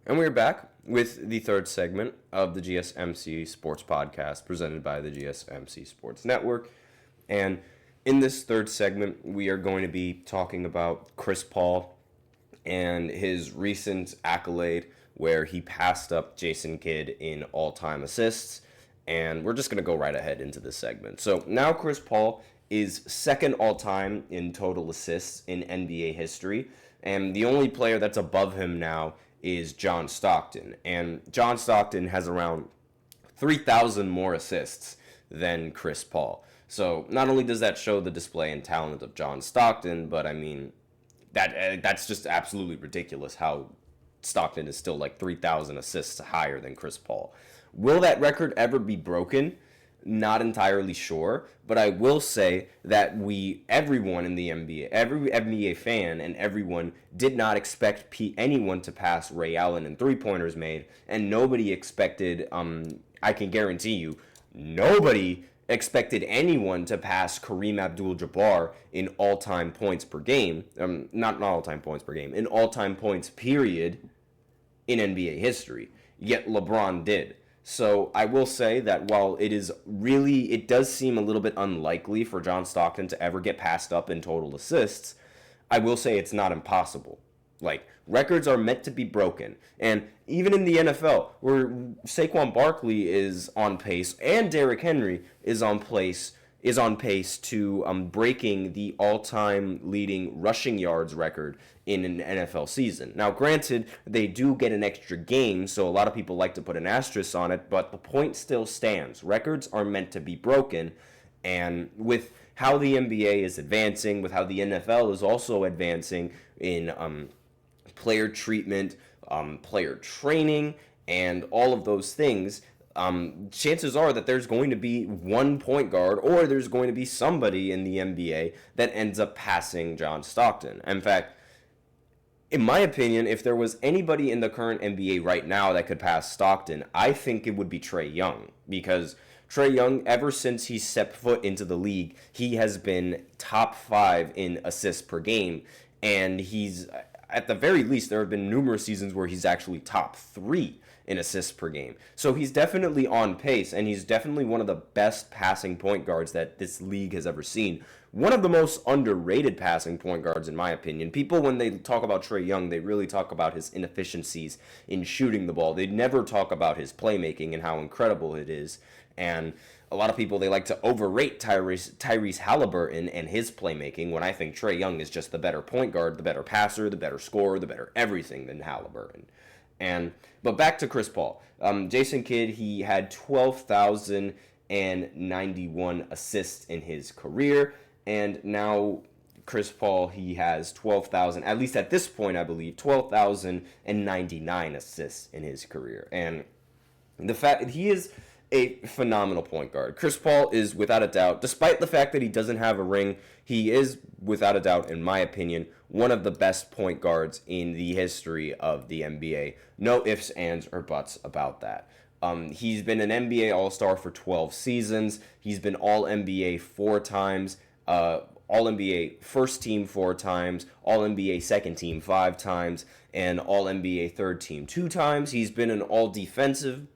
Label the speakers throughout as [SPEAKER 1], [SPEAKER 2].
[SPEAKER 1] And we're back with the third segment of the GSMC Sports Podcast presented by the GSMC Sports Network. And in this third segment, we are going to be talking about Chris Paul and his recent accolade where he passed up Jason Kidd in all-time assists. And we're just going to go right ahead into this segment. So now Chris Paul is second all-time in total assists in NBA history. And the only player that's above him now is John Stockton. And John Stockton has around 3,000 more assists than Chris Paul. So not only does that show the display and talent of John Stockton, but I mean, that's just absolutely ridiculous how Stockton is still like 3,000 assists higher than Chris Paul. Will that record ever be broken? Not entirely sure, but I will say that everyone in the NBA, every NBA fan and everyone did not expect anyone to pass Ray Allen in three-pointers made, and nobody expected, I can guarantee you, nobody expected anyone to pass Kareem Abdul-Jabbar in all-time points per game, not all-time points per game, in all-time points period in NBA history, yet LeBron did. So I will say that while it does seem a little bit unlikely for John Stockton to ever get passed up in total assists, I will say it's not impossible. Like, records are meant to be broken. And even in the NFL, where Saquon Barkley is on pace and Derrick Henry is on pace to breaking the all-time leading rushing yards record in an NFL season. Now, granted, they do get an extra game, so a lot of people like to put an asterisk on it, but the point still stands. Records are meant to be broken, and with how the NBA is advancing, with how the NFL is also advancing in player treatment, player training, and all of those things, chances are that there's going to be one point guard or there's going to be somebody in the NBA that ends up passing John Stockton. In fact, in my opinion, if there was anybody in the current NBA right now that could pass Stockton, I think it would be Trae Young. Because Trae Young, ever since he stepped foot into the league, he has been top 5 in assists per game. And he's, at the very least, there have been numerous seasons where he's actually top 3 in assists per game. So he's definitely on pace, and he's definitely one of the best passing point guards that this league has ever seen. One of the most underrated passing point guards, in my opinion. People, when they talk about Trae Young, they really talk about his inefficiencies in shooting the ball. They never talk about his playmaking and how incredible it is. And a lot of people, they like to overrate Tyrese Halliburton and his playmaking, when I think Trae Young is just the better point guard, the better passer, the better scorer, the better everything than Halliburton. But back to Chris Paul. Jason Kidd, he had 12,091 assists in his career, and now Chris Paul, he has 12,000, at least at this point, I believe, 12,099 assists in his career. And the fact he is a phenomenal point guard. Chris Paul is, without a doubt, despite the fact that he doesn't have a ring, he is, without a doubt, in my opinion, one of the best point guards in the history of the NBA. No ifs, ands, or buts about that. He's been an NBA All-Star for 12 seasons. He's been All-NBA 4 times, All-NBA First Team 4 times, All-NBA Second Team 5 times, and All-NBA Third Team 2 times. He's been an All-Defensive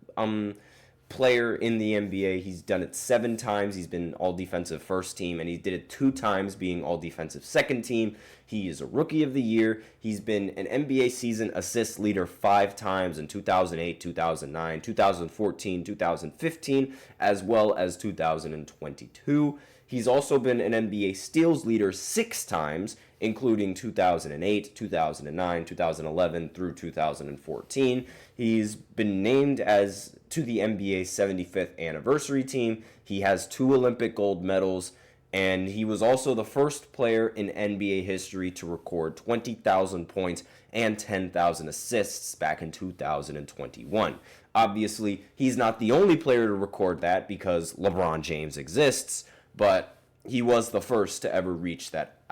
[SPEAKER 1] player in the NBA. He's done it 7 times. He's been all-defensive first team, and he did it 2 times being all-defensive second team. He is a Rookie of the Year. He's been an NBA season assist leader 5 times in 2008, 2009, 2014, 2015, as well as 2022. He's also been an NBA steals leader 6 times, including 2008, 2009, 2011 through 2014. He's been named to the NBA's 75th anniversary team. He has 2 Olympic gold medals, and he was also the first player in NBA history to record 20,000 points and 10,000 assists back in 2021. Obviously, he's not the only player to record that because LeBron James exists, but he was the first to ever reach that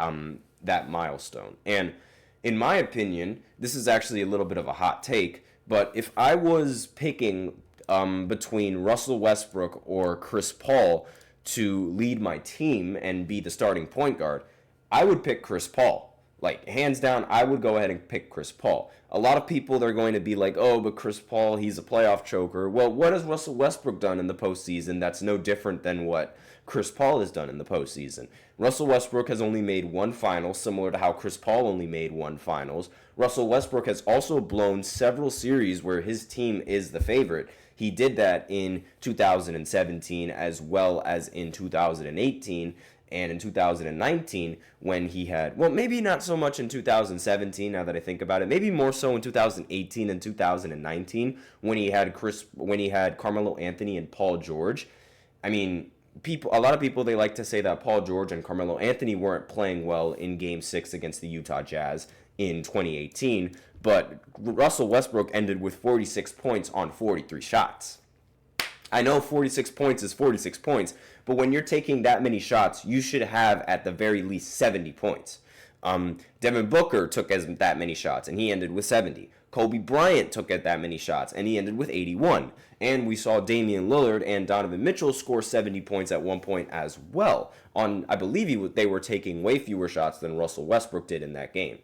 [SPEAKER 1] milestone. And in my opinion, this is actually a little bit of a hot take, but if I was picking between Russell Westbrook or Chris Paul to lead my team and be the starting point guard, I would pick Chris Paul. Like, hands down, I would go ahead and pick Chris Paul. A lot of people, they're going to be like, oh, but Chris Paul, he's a playoff choker. Well, what has Russell Westbrook done in the postseason that's no different than what Chris Paul has done in the postseason? Russell Westbrook has only made one final, similar to how Chris Paul only made one finals. Russell Westbrook has also blown several series where his team is the favorite. He did that in 2017 as well as in 2018. And in 2019, when he had, well, maybe not so much in 2017, now that I think about it, maybe more so in 2018 and 2019, when he had Carmelo Anthony and Paul George. I mean, a lot of people, they like to say that Paul George and Carmelo Anthony weren't playing well in Game 6 against the Utah Jazz in 2018, but Russell Westbrook ended with 46 points on 43 shots. I know 46 points is 46 points, but when you're taking that many shots, you should have at the very least 70 points. Devin Booker took that many shots, and he ended with 70. Kobe Bryant took that many shots, and he ended with 81. And we saw Damian Lillard and Donovan Mitchell score 70 points at one point as well. I believe they were taking way fewer shots than Russell Westbrook did in that game.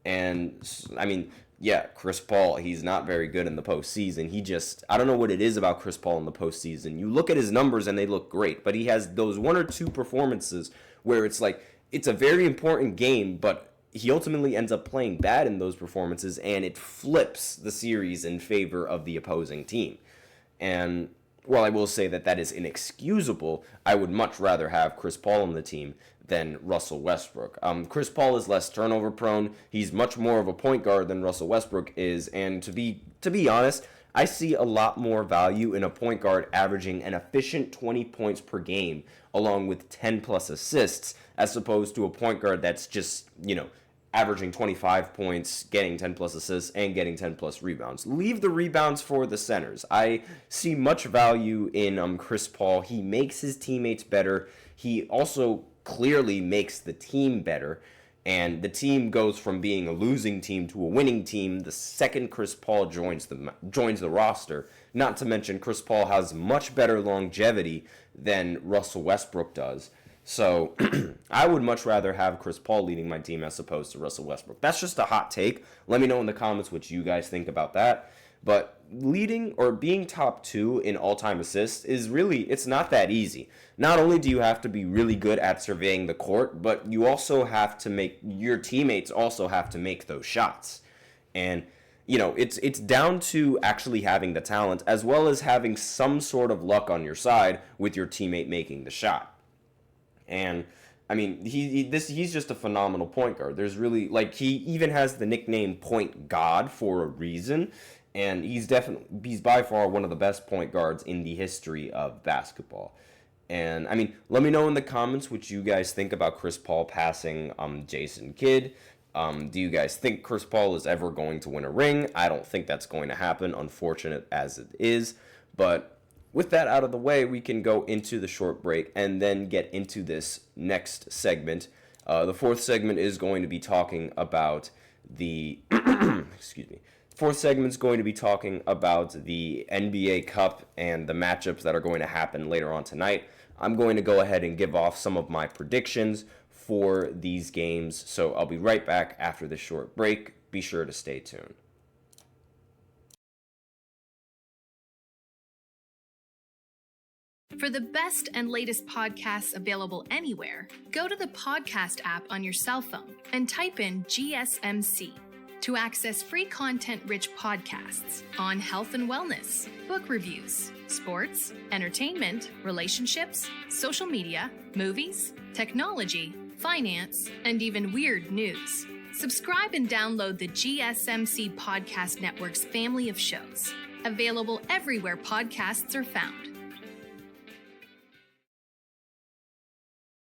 [SPEAKER 1] And, I mean, yeah, Chris Paul, he's not very good in the postseason. I don't know what it is about Chris Paul in the postseason. You look at his numbers and they look great, but he has those one or two performances where it's like, it's a very important game, but he ultimately ends up playing bad in those performances, and it flips the series in favor of the opposing team. And while I will say that is inexcusable, I would much rather have Chris Paul on the team than Russell Westbrook. Chris Paul is less turnover prone. He's much more of a point guard than Russell Westbrook is, and to be honest, I see a lot more value in a point guard averaging an efficient 20 points per game along with 10 plus assists as opposed to a point guard that's just, averaging 25 points, getting 10 plus assists, and getting 10 plus rebounds. Leave the rebounds for the centers. I see much value in Chris Paul. He makes his teammates better. He also clearly makes the team better, and the team goes from being a losing team to a winning team the second Chris Paul joins the roster. Not to mention Chris Paul has much better longevity than Russell Westbrook does. So I would much rather have Chris Paul leading my team as opposed to Russell Westbrook. That's just a hot take. Let me know in the comments what you guys think about that. But leading or being top 2 in all-time assists it's not that easy. Not only do you have to be really good at surveying the court, but you also have to your teammates also have to make those shots. And, it's down to actually having the talent as well as having some sort of luck on your side with your teammate making the shot. And I mean, he's just a phenomenal point guard. There's really, he even has the nickname Point God for a reason, and he's by far one of the best point guards in the history of basketball. And I mean, let me know in the comments what you guys think about Chris Paul passing Jason Kidd. Do you guys think Chris Paul is ever going to win a ring? I don't think that's going to happen, unfortunate as it is, but with that out of the way, we can go into the short break and then get into this next segment. The fourth segment is going to be talking about the Fourth segment is going to be talking about the NBA Cup and the matchups that are going to happen later on tonight. I'm going to go ahead and give off some of my predictions for these games. So I'll be right back after this short break. Be sure to stay tuned.
[SPEAKER 2] For the best and latest podcasts available anywhere, go to the podcast app on your cell phone and type in GSMC to access free content-rich podcasts on health and wellness, book reviews, sports, entertainment, relationships, social media, movies, technology, finance, and even weird news. Subscribe and download the GSMC Podcast Network's family of shows, available everywhere podcasts are found.